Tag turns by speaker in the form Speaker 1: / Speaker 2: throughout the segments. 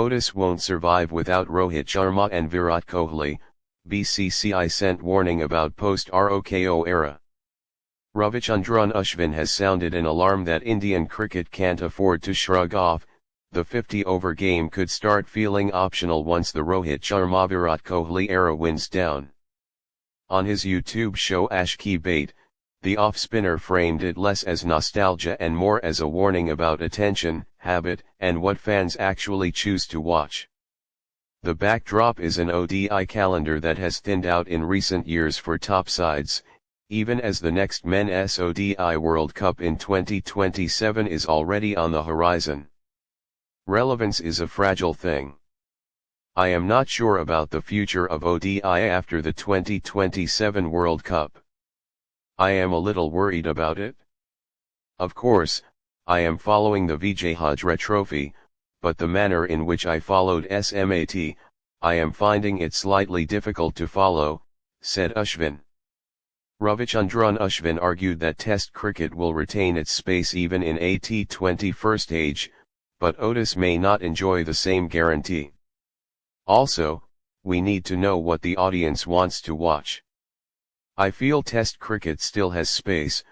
Speaker 1: Otis won't survive without Rohit Sharma and Virat Kohli, BCCI sent warning about post-ROKO era. Ravichandran Ashwin has sounded an alarm that Indian cricket can't afford to shrug off. The 50-over game could start feeling optional once the Rohit Sharma-Virat Kohli era winds down. On his YouTube show Ash Ki Bait, the off-spinner framed it less as nostalgia and more as a warning about attention, habit, and what fans actually choose to watch. The backdrop is an ODI calendar that has thinned out in recent years for top sides, even as the next Men's ODI World Cup in 2027 is already on the horizon. Relevance is a fragile thing. I am not sure about the future of ODI after the 2027 World Cup. I am a little worried about it. Of course, I am following the Vijay Hazare Trophy, but the manner in which I followed SMAT, I am finding it slightly difficult to follow, said Ashwin. Ravichandran Ashwin argued that Test cricket will retain its space even in a T20 first age, but Otis may not enjoy the same guarantee. Also, we need to know what the audience wants to watch. I feel Test cricket still has space,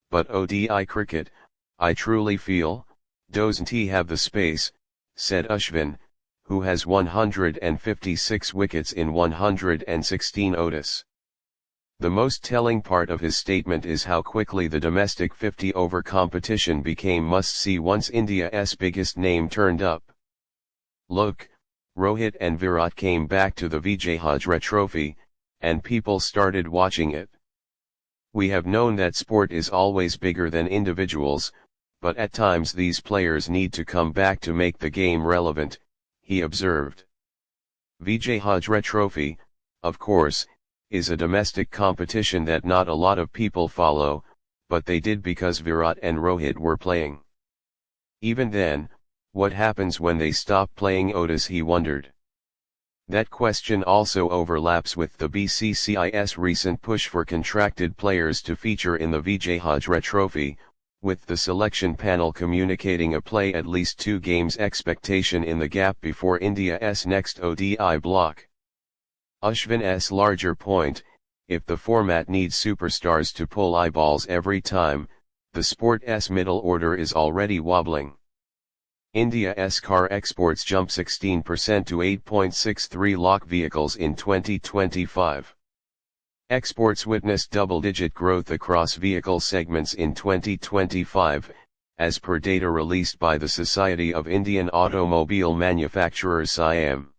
Speaker 1: but ODI cricket, I truly feel, doesn't have the space, said Ashwin, who has 156 wickets in 116 ODIs. The most telling part of his statement is how quickly the domestic 50-over competition became must-see once India's biggest name turned up. Look, Rohit and Virat came back to the Vijay Hazare Trophy, and people started watching it. We have known that sport is always bigger than individuals, but at times these players need to come back to make the game relevant, he observed. Vijay Hazare Trophy, of course, is a domestic competition that not a lot of people follow, but they did because Virat and Rohit were playing. Even then, what happens when they stop playing ODIs, he wondered. That question also overlaps with the BCCI's recent push for contracted players to feature in the Vijay Hazare Trophy, with the selection panel communicating a play at least 2 games expectation in the gap before India's next ODI block. Ashwin's larger point, if the format needs superstars to pull eyeballs every time, the sport's middle order is already wobbling. India's car exports jump 16% to 8.63 lakh vehicles in 2025. Exports witnessed double-digit growth across vehicle segments in 2025, as per data released by the Society of Indian Automobile Manufacturers SIAM.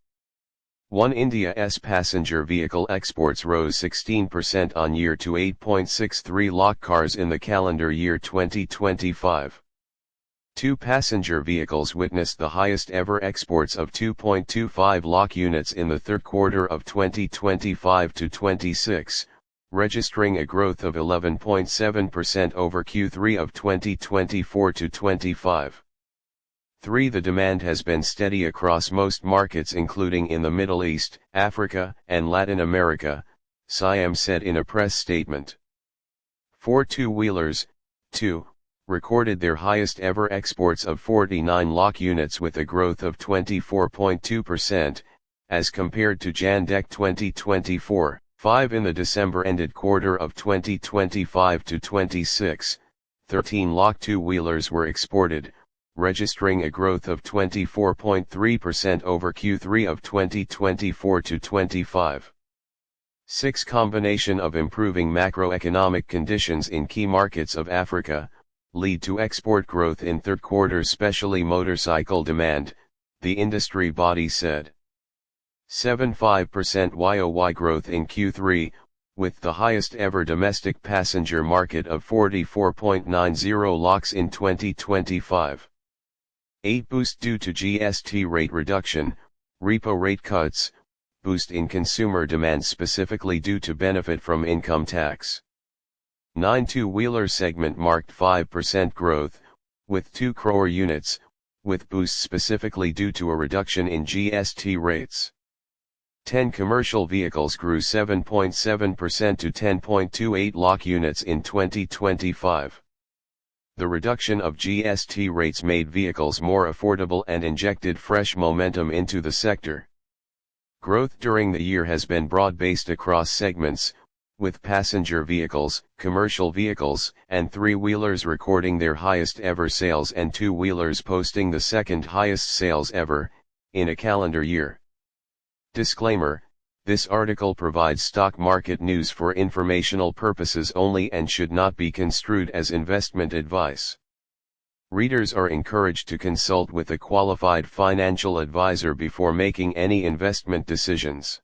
Speaker 1: India's passenger vehicle exports rose 16% on year to 8.63 lakh cars in the calendar year 2025. 2 passenger vehicles witnessed the highest ever exports of 2.25 lakh units in the third quarter of 2025-26, registering a growth of 11.7% over Q3 of 2024-25. 3. The demand has been steady across most markets including in the Middle East, Africa, and Latin America, SIAM said in a press statement. 4. Two-wheelers, 2. recorded their highest ever exports of 49 lakh units with a growth of 24.2%, as compared to Jan-Dec 2024. 5. In the December-ended quarter of 2025-26, 13 lakh two-wheelers were exported, registering a growth of 24.3% over Q3 of 2024-25. 6. Combination of improving macroeconomic conditions in key markets of Africa lead to export growth in third quarter, especially motorcycle demand, the industry body said. 7.5% YoY growth in Q3, with the highest ever domestic passenger market of 44.90 lakhs in 2025. 8. Boost due to GST rate reduction, repo rate cuts, boost in consumer demand specifically due to benefit from income tax. 9. Two-wheeler segment marked 5% growth, with 2 crore units, with boost specifically due to a reduction in GST rates. 10. Commercial vehicles grew 7.7% to 10.28 lakh units in 2025. The reduction of GST rates made vehicles more affordable and injected fresh momentum into the sector. Growth during the year has been broad-based across segments, with passenger vehicles, commercial vehicles, and three-wheelers recording their highest ever sales and two-wheelers posting the second highest sales ever, in a calendar year. Disclaimer: this article provides stock market news for informational purposes only and should not be construed as investment advice. Readers are encouraged to consult with a qualified financial advisor before making any investment decisions.